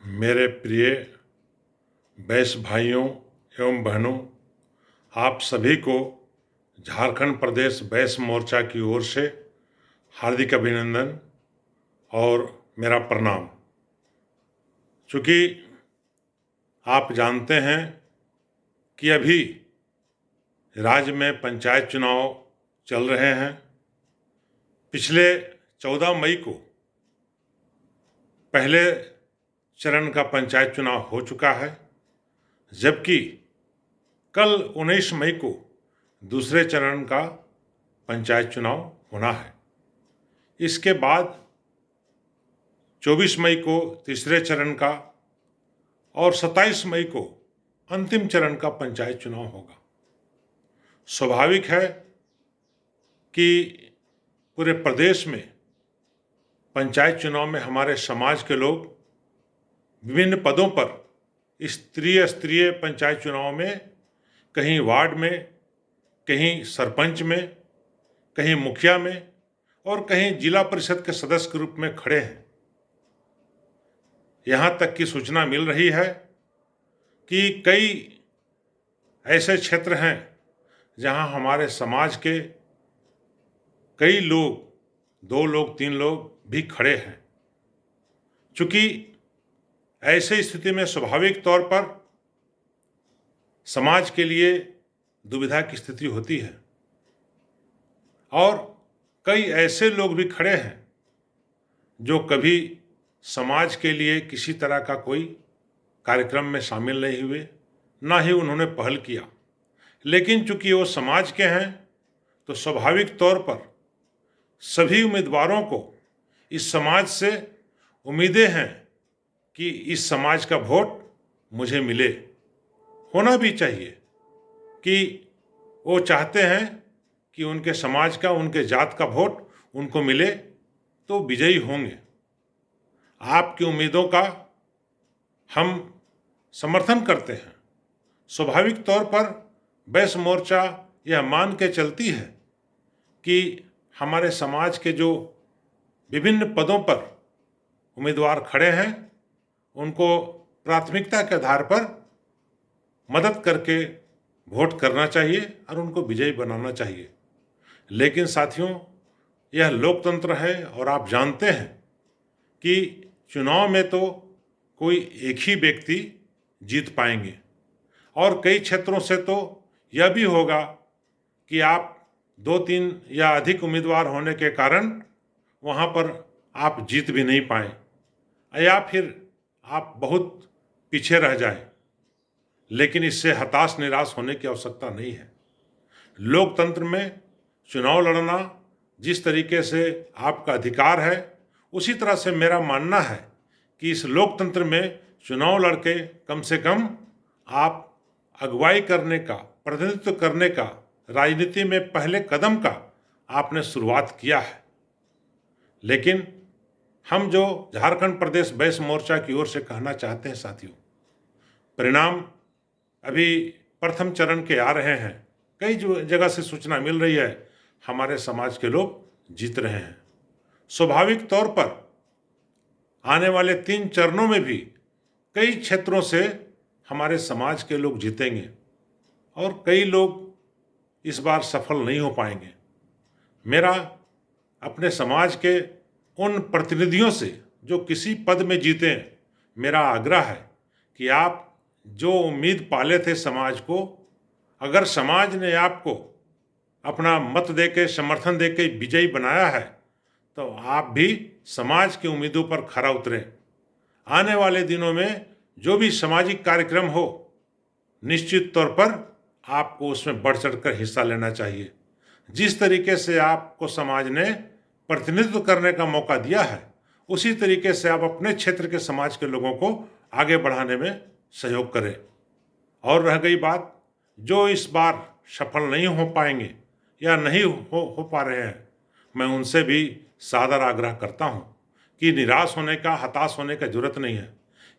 मेरे प्रिय वैश्य भाइयों एवं बहनों, आप सभी को झारखंड प्रदेश वैश्य मोर्चा की ओर से हार्दिक अभिनंदन और मेरा प्रणाम। चूँकि आप जानते हैं कि अभी राज्य में पंचायत चुनाव चल रहे हैं। पिछले 14 मई को पहले चरण का पंचायत चुनाव हो चुका है, जबकि कल 19 मई को दूसरे चरण का पंचायत चुनाव होना है। इसके बाद 24 मई को तीसरे चरण का और 27 मई को अंतिम चरण का पंचायत चुनाव होगा। स्वाभाविक है कि पूरे प्रदेश में पंचायत चुनाव में हमारे समाज के लोग विभिन्न पदों पर स्तरीय पंचायत चुनाव में कहीं वार्ड में, कहीं सरपंच में, कहीं मुखिया में और कहीं जिला परिषद के सदस्य के रूप में खड़े हैं। यहाँ तक की सूचना मिल रही है कि कई ऐसे क्षेत्र हैं जहाँ हमारे समाज के कई लोग, 2 लोग 3 लोग भी खड़े हैं। चूँकि ऐसे स्थिति में स्वाभाविक तौर पर समाज के लिए दुविधा की स्थिति होती है और कई ऐसे लोग भी खड़े हैं जो कभी समाज के लिए किसी तरह का कोई कार्यक्रम में शामिल नहीं हुए, ना ही उन्होंने पहल किया। लेकिन चूंकि वो समाज के हैं तो स्वाभाविक तौर पर सभी उम्मीदवारों को इस समाज से उम्मीदें हैं कि इस समाज का वोट मुझे मिले। होना भी चाहिए कि वो चाहते हैं कि उनके समाज का, उनके जात का वोट उनको मिले तो विजयी होंगे। आपकी उम्मीदों का हम समर्थन करते हैं। स्वाभाविक तौर पर वैश्य मोर्चा यह मान के चलती है कि हमारे समाज के जो विभिन्न पदों पर उम्मीदवार खड़े हैं उनको प्राथमिकता के आधार पर मदद करके वोट करना चाहिए और उनको विजयी बनाना चाहिए। लेकिन साथियों, यह लोकतंत्र है और आप जानते हैं कि चुनाव में तो कोई एक ही व्यक्ति जीत पाएंगे और कई क्षेत्रों से तो यह भी होगा कि आप 2-3 या अधिक उम्मीदवार होने के कारण वहाँ पर आप जीत भी नहीं पाएं या फिर आप बहुत पीछे रह जाएं। लेकिन इससे हताश निराश होने की आवश्यकता नहीं है। लोकतंत्र में चुनाव लड़ना जिस तरीके से आपका अधिकार है, उसी तरह से मेरा मानना है कि इस लोकतंत्र में चुनाव लड़के कम से कम आप अगुवाई करने का, प्रतिनिधित्व करने का, राजनीति में पहले कदम का आपने शुरुआत किया है। लेकिन हम जो झारखंड प्रदेश वैश्य मोर्चा की ओर से कहना चाहते हैं साथियों, परिणाम अभी प्रथम चरण के आ रहे हैं। कई जगह से सूचना मिल रही है हमारे समाज के लोग जीत रहे हैं। स्वाभाविक तौर पर आने वाले 3 चरणों में भी कई क्षेत्रों से हमारे समाज के लोग जीतेंगे और कई लोग इस बार सफल नहीं हो पाएंगे। मेरा अपने समाज के उन प्रतिनिधियों से जो किसी पद में जीते, मेरा आग्रह है कि आप जो उम्मीद पाले थे समाज को, अगर समाज ने आपको अपना मत देके, समर्थन देके विजयी बनाया है तो आप भी समाज की उम्मीदों पर खरा उतरें। आने वाले दिनों में जो भी सामाजिक कार्यक्रम हो, निश्चित तौर पर आपको उसमें बढ़ चढ़कर हिस्सा लेना चाहिए। जिस तरीके से आपको समाज ने प्रतिनिधित्व करने का मौका दिया है, उसी तरीके से आप अपने क्षेत्र के समाज के लोगों को आगे बढ़ाने में सहयोग करें। और रह गई बात, जो इस बार सफल नहीं हो पाएंगे या नहीं हो पा रहे हैं, मैं उनसे भी सादर आग्रह करता हूं कि निराश होने का, हताश होने का जरूरत नहीं है।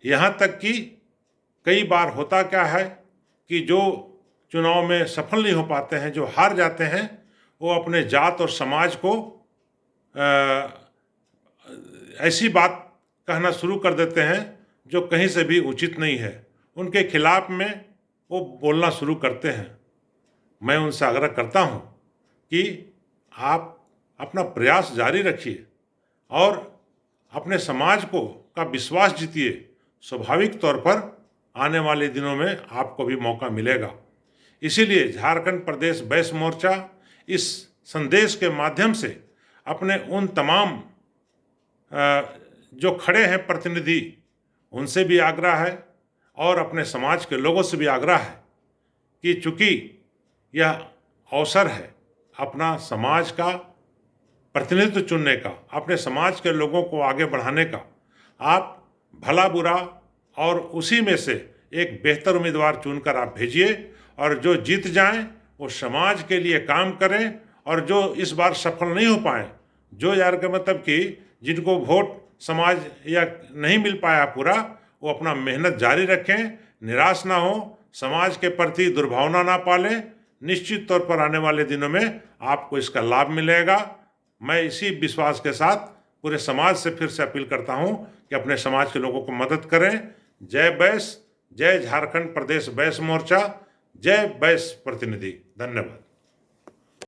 यहाँ तक कि कई बार होता क्या है कि जो चुनाव में सफल नहीं हो पाते हैं, जो हार जाते हैं, वो अपने जात और समाज को ऐसी बात कहना शुरू कर देते हैं जो कहीं से भी उचित नहीं है, उनके खिलाफ में वो बोलना शुरू करते हैं। मैं उनसे आग्रह करता हूँ कि आप अपना प्रयास जारी रखिए और अपने समाज का विश्वास जीतिए। स्वाभाविक तौर पर आने वाले दिनों में आपको भी मौका मिलेगा। इसीलिए झारखंड प्रदेश वैश्य मोर्चा इस संदेश के माध्यम से अपने उन तमाम जो खड़े हैं प्रतिनिधि, उनसे भी आग्रह है और अपने समाज के लोगों से भी आग्रह है कि चूंकि यह अवसर है अपना समाज का प्रतिनिधित्व चुनने का, अपने समाज के लोगों को आगे बढ़ाने का, आप भला बुरा और उसी में से एक बेहतर उम्मीदवार चुनकर आप भेजिए और जो जीत जाएं वो समाज के लिए काम करें, और जो इस बार सफल नहीं हो पाए, जो यार का मतलब कि जिनको वोट समाज या नहीं मिल पाया पूरा, वो अपना मेहनत जारी रखें, निराश ना हो, समाज के प्रति दुर्भावना ना पालें। निश्चित तौर पर आने वाले दिनों में आपको इसका लाभ मिलेगा। मैं इसी विश्वास के साथ पूरे समाज से फिर से अपील करता हूं कि अपने समाज के लोगों को मदद करें। जय वैश्य, जय झारखंड प्रदेश वैश्य मोर्चा, जय वैश्य प्रतिनिधि। धन्यवाद।